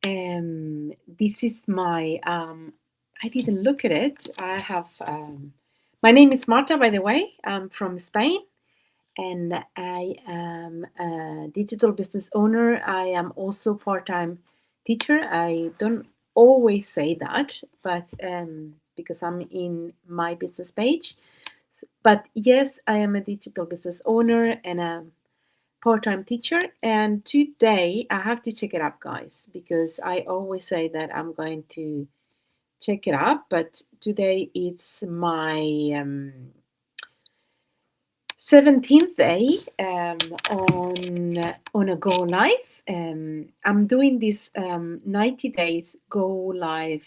This is my, I didn't look at it. My name is Marta, by the way. I'm from Spain and I am a digital business owner. I am also part-time teacher. I don't always say that, but because I'm in my business page. But yes, I am a digital business owner and a part-time teacher. And today I have to check it up, guys, because I always say that I'm going to check it up, but today it's my 17th day on a go live. I'm doing this 90 days go live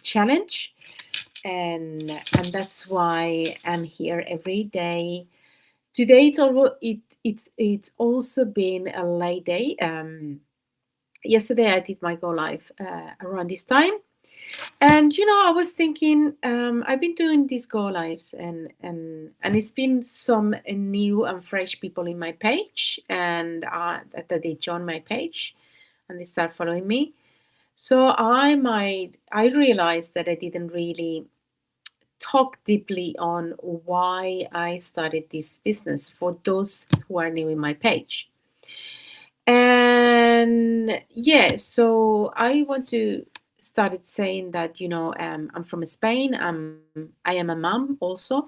challenge, and that's why I'm here every day. Today it's also been a late day. Yesterday I did my go live around this time, and I was thinking, I've been doing these go lives, and it's been some new and fresh people in my page, and that they join my page, and they start following me. So I realized that I didn't really talk deeply on why I started this business for those who are new in my page. And yeah, so I want to started saying that I'm from Spain. I am a mom also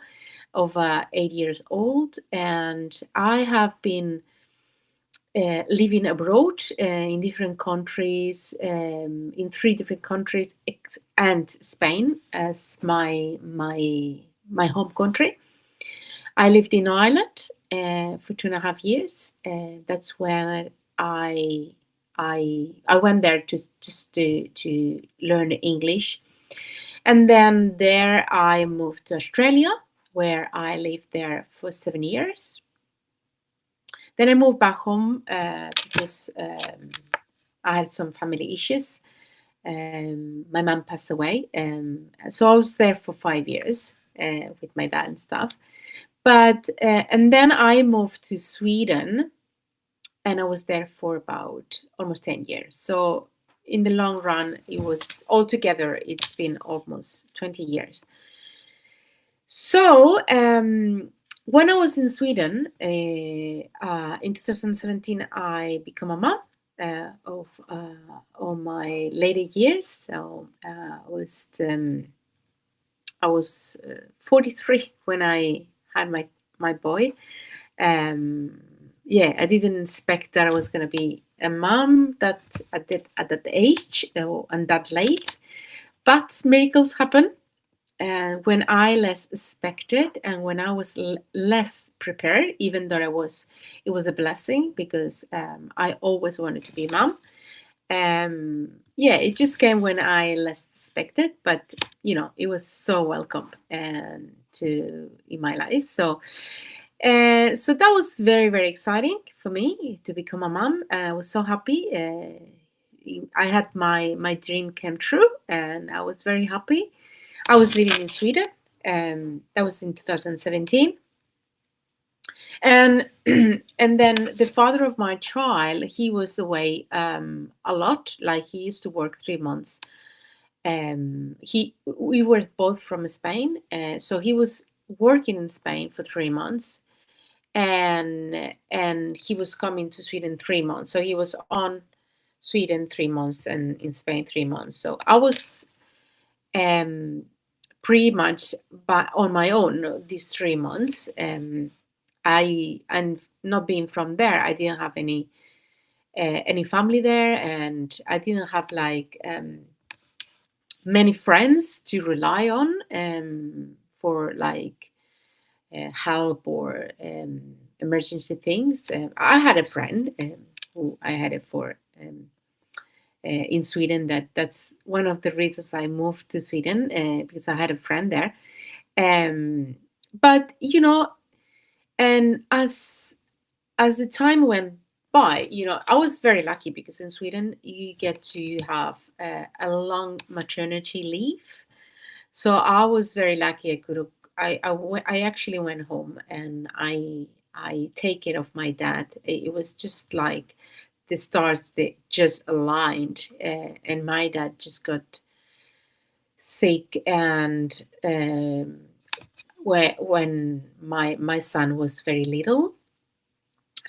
of 8 years old, and I have been living abroad in different countries, in three different countries, and Spain as my home country. I lived in Ireland for 2.5 years. That's where I I went there just to learn English, and then there I moved to Australia, where I lived there for 7 years. Then I moved back home because I had some family issues. My mom passed away, so I was there for 5 years with my dad and stuff. But and then I moved to Sweden, and I was there for about almost 10 years. So in the long run, it was altogether it's been almost 20 years. So when I was in Sweden in 2017, I became a mom of all my later years. So I was 43 when I had my boy. Um, yeah, I didn't expect that I was going to be a mom at that age and that late. But miracles happen when I less expected and when I was less prepared. Even though it was a blessing because I always wanted to be a mom. Yeah, it just came when I less expected, but it was so welcome and to in my life. So that was very, very exciting for me to become a mom. I was so happy. I had my dream came true, and I was very happy. I was living in Sweden. That was in 2017, and and then the father of my child, he was away a lot. Like he used to work 3 months. He We were both from Spain, so he was working in Spain for 3 months, and he was coming to Sweden 3 months. So he was on Sweden 3 months and in Spain 3 months. So I was um, pretty much on my own these 3 months. I and not being from there, I didn't have any family there, and I didn't have like many friends to rely on for like help or emergency things. I had a friend who I had it for in Sweden. That's one of the reasons I moved to Sweden because I had a friend there. But and as the time went by, I was very lucky because in Sweden you get to have a long maternity leave. So I was very lucky. I actually went home and I take care of my dad. It was just like the stars they just aligned, and my dad just got sick, and when my son was very little,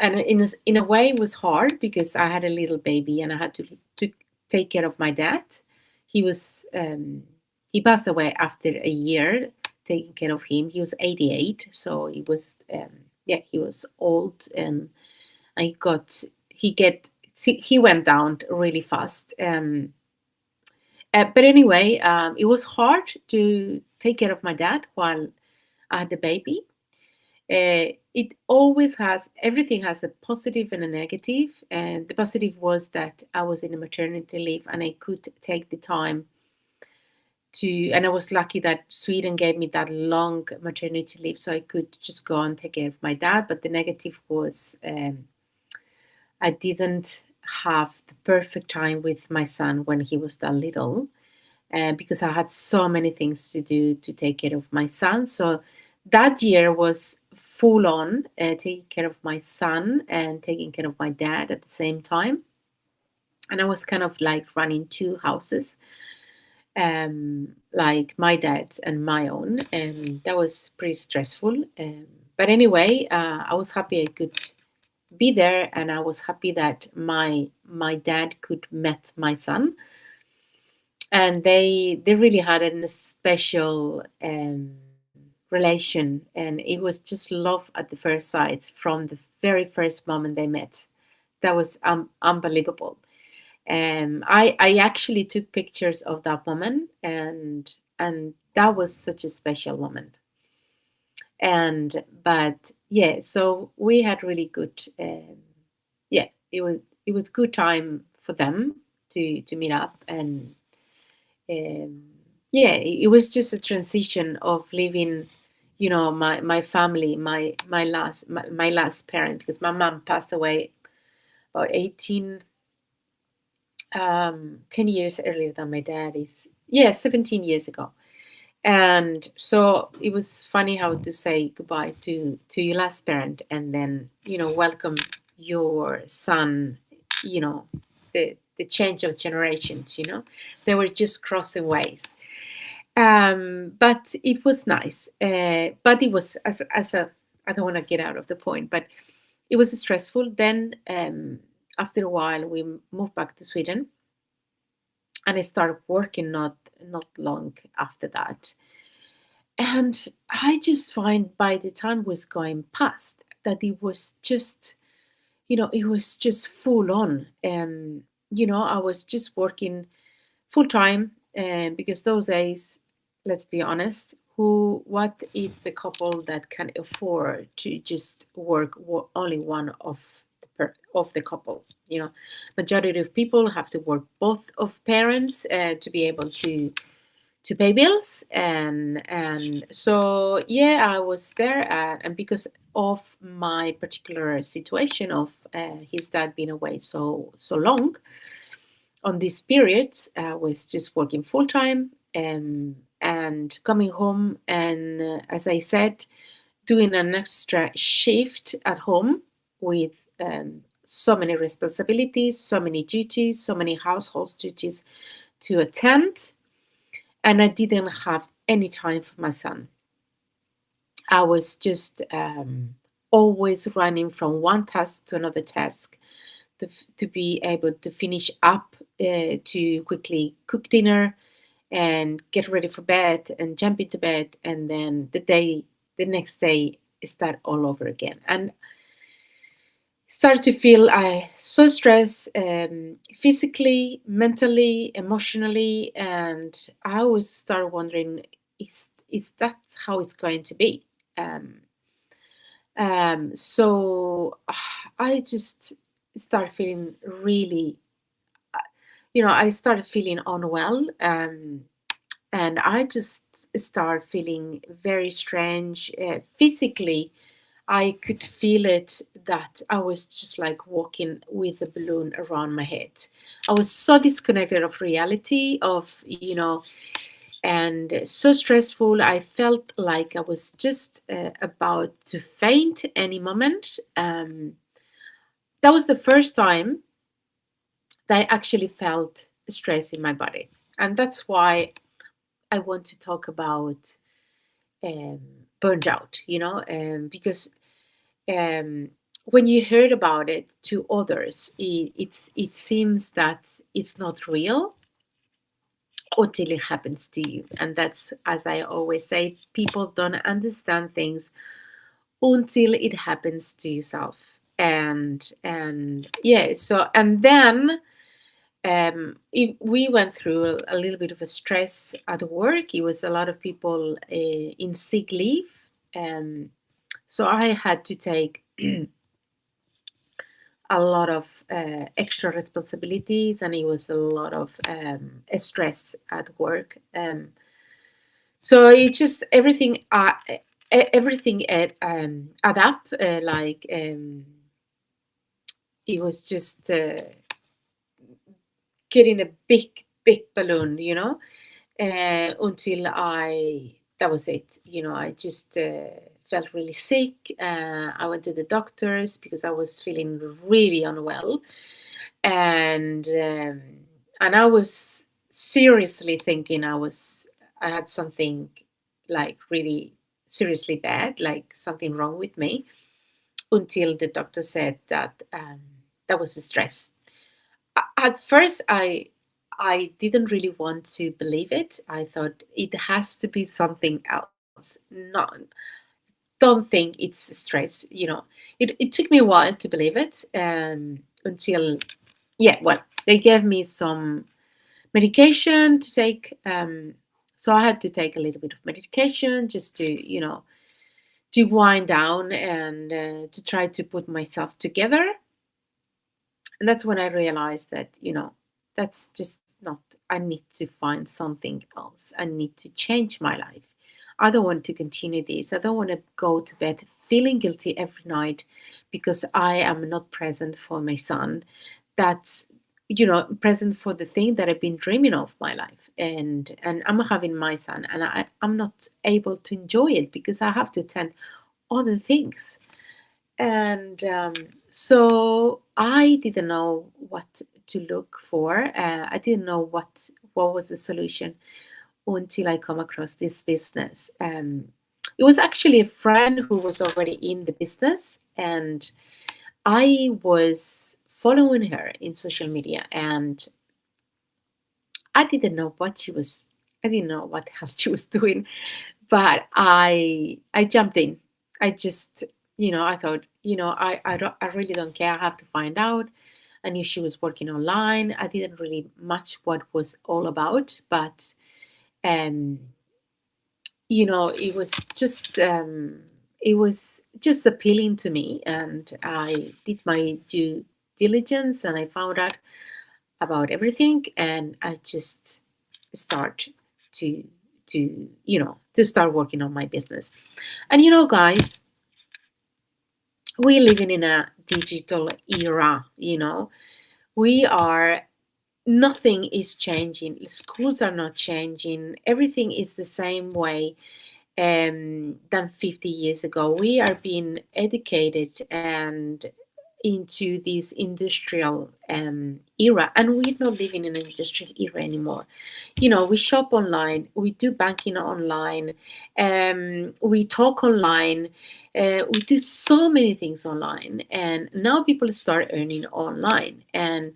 and in a way it was hard because I had a little baby and I had to take care of my dad. He was he passed away after a year taking care of him. He was 88, so he was yeah, he was old, and I got he went down really fast. But anyway, it was hard to take care of my dad while I had the baby. It always has everything has a positive and a negative, and the positive was that I was in a maternity leave and I could take the time to, and I was lucky that Sweden gave me that long maternity leave, so I could just go and take care of my dad. But the negative was I didn't have the perfect time with my son when he was that little, because I had so many things to do to take care of my son. So that year was full on, taking care of my son and taking care of my dad at the same time. And I was kind of like running two houses, like my dad's and my own, and that was pretty stressful. But anyway, I was happy I could be there, and I was happy that my dad could met my son, and they really had a special relation, and it was just love at the first sight from the very first moment they met. That was unbelievable. I actually took pictures of that moment, and that was such a special moment. And but yeah, so we had really good. Yeah, it was good time for them to meet up, and um, yeah, it was just a transition of leaving, my family, my last parent, because my mom passed away about 10 years earlier than my dad is. Yeah, 17 years ago. And so it was funny how to say goodbye to your last parent, and then welcome your son. You know, the change of generations. They were just crossing ways. But it was nice. But it was as a I don't want to get out of the point, but it was stressful. Then after a while, we moved back to Sweden, and I started working not long after that. And I just find by the time was going past that it was just, it was just full on. I was just working full time, because those days, let's be honest, what is the couple that can afford to just work only one of the couple? Majority of people have to work both of parents, to be able to pay bills, and so yeah, I was there, and because of my particular situation of his dad being away so long on these periods, I was just working full time, and coming home, and as I said, doing an extra shift at home with so many responsibilities, so many duties, so many household duties to attend, and I didn't have any time for my son. I was just always running from one task to another task, to be able to finish up, to quickly cook dinner and get ready for bed and jump into bed, and then the next day, start all over again. And start to feel I so stressed, physically, mentally, emotionally, and I always start wondering, is that how it's going to be? Um, so I just start feeling really, I started feeling unwell, and I just start feeling very strange, physically. I could feel it that I was just like walking with a balloon around my head. I was so disconnected of reality, and so stressful. I felt like I was just about to faint any moment. That was the first time. that I actually felt stress in my body. And that's why I want to talk about um, burned out, because um, when you heard about it to others, it seems that it's not real until it happens to you. And that's, as I always say, people don't understand things until it happens to yourself. And yeah, so and then we went through a little bit of a stress at work. It was a lot of people in sick leave. Um, so I had to take a lot of extra responsibilities, and it was a lot of stress at work. So it just everything add up. It was just getting a big balloon, until I that was it. I just felt really sick. I went to the doctors because I was feeling really unwell, and and I was seriously thinking I had something like really seriously bad, like something wrong with me, until the doctor said that that was stress. At first, I didn't really want to believe it. I thought it has to be something else. No, don't think it's stress. It took me a while to believe it, until, yeah, well, they gave me some medication to take. So I had to take a little bit of medication just to wind down and to try to put myself together. And that's when I realized that, that's just not, I need to find something else. I need to change my life. I don't want to continue this. I don't want to go to bed feeling guilty every night because I am not present for my son. That's, present for the thing that I've been dreaming of my life. And I'm having my son, and I'm not able to enjoy it because I have to attend other things. And so I didn't know what to look for. I didn't know what was the solution until I come across this business. It was actually a friend who was already in the business, and I was following her in social media, and I didn't know what she was. I didn't know what else she was doing, but I jumped in. I just, I thought, I really don't care. I have to find out. I knew she was working online. I didn't really much what was all about, but um, it was just appealing to me, and I did my due diligence, and I found out about everything, and I just start to to start working on my business. And guys, we're living in a digital era. We are Nothing is changing. Schools are not changing. Everything is the same way than 50 years ago. We are being educated and into this industrial era, and we're not living in an industrial era anymore. We shop online, we do banking online, we talk online, we do so many things online, and now people start earning online, and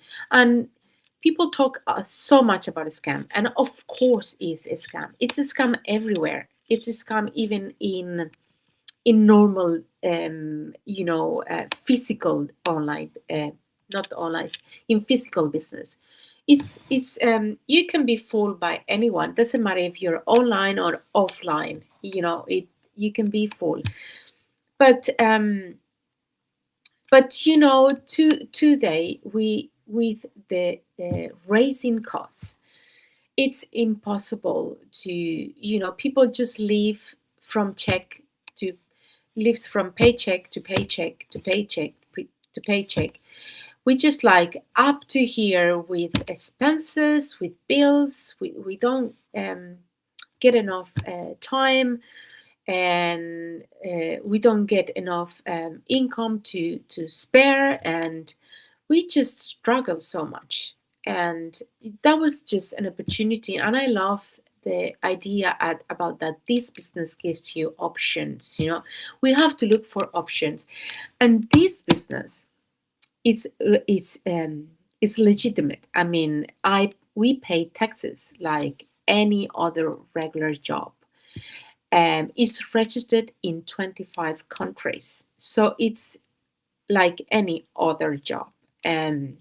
people talk so much about a scam, and of course it's a scam. It's a scam everywhere. It's a scam even in normal physical online, not online, in physical business. It's you can be fooled by anyone. Doesn't matter if you're online or offline. It You can be fooled. But today, with the raising costs, it's impossible to, people just from check to lives from paycheck to paycheck to paycheck to paycheck. We just like up to here with expenses, with bills. We don't get enough time, and we don't get enough income to spare, and we just struggle so much. and that was just an opportunity. And I love the idea about that this business gives you options. We have to look for options, and this business is is legitimate. I mean, I we pay taxes like any other regular job. It's registered in 25 countries, so it's like any other job. Um,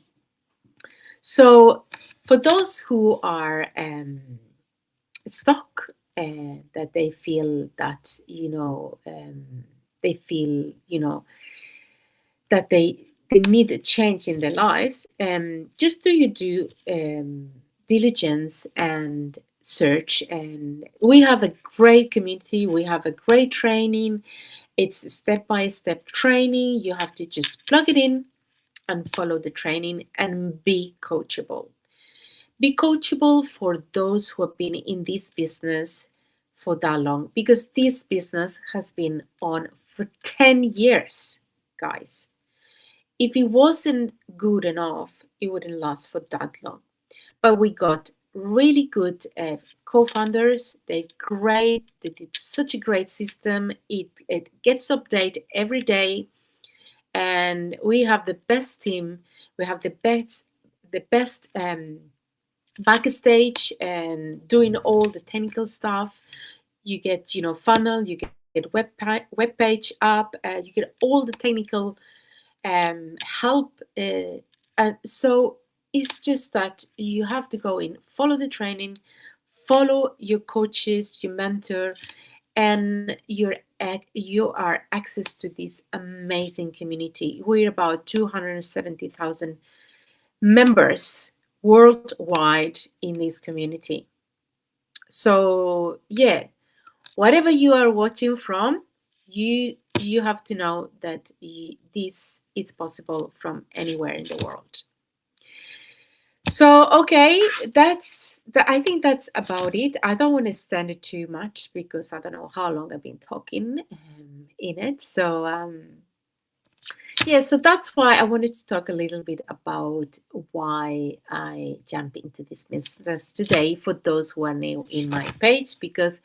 so for those who are stuck, that they feel that they feel that they need a change in their lives, just do you do diligence and search. And we have a great community, we have a great training. It's step by step training. You have to just plug it in and follow the training and be coachable. Be coachable for those who have been in this business for that long, because this business has been on for 10 years, guys. If it wasn't good enough, it wouldn't last for that long. But we got really good co-founders. They're great. They did such a great system. It gets updated every day, and we have the best team. We have the best backstage and doing all the technical stuff. You get funnel. You get web page up. You get all the technical help. And so it's just that you have to go in, follow the training, follow your coaches, your mentor, and you are access to this amazing community. We're about 270,000 members worldwide in this community. So yeah, whatever you are watching from, you have to know that this is possible from anywhere in the world. So okay, I think that's about it. I don't want to stand it too much because I don't know how long I've been talking in it. So yeah, so that's why I wanted to talk a little bit about why I jump into this business today for those who are new in my page, because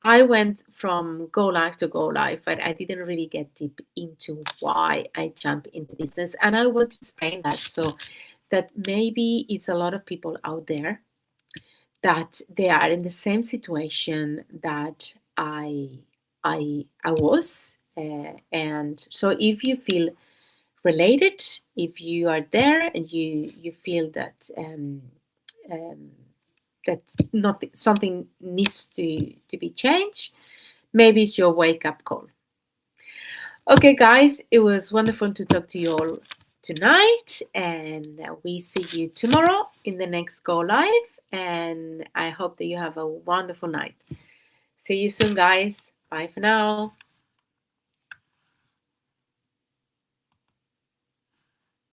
I went from go live to go live, but I didn't really get deep into why I jump into business. And I want to explain that so that maybe it's a lot of people out there that they are in the same situation that I was. And so if you feel related, if you are there and you feel that um, that not something needs to be changed, maybe it's your wake up call. Okay, guys, it was wonderful to talk to you all tonight, and we see you tomorrow in the next go live. And I hope that you have a wonderful night. See you soon, guys. Bye for now.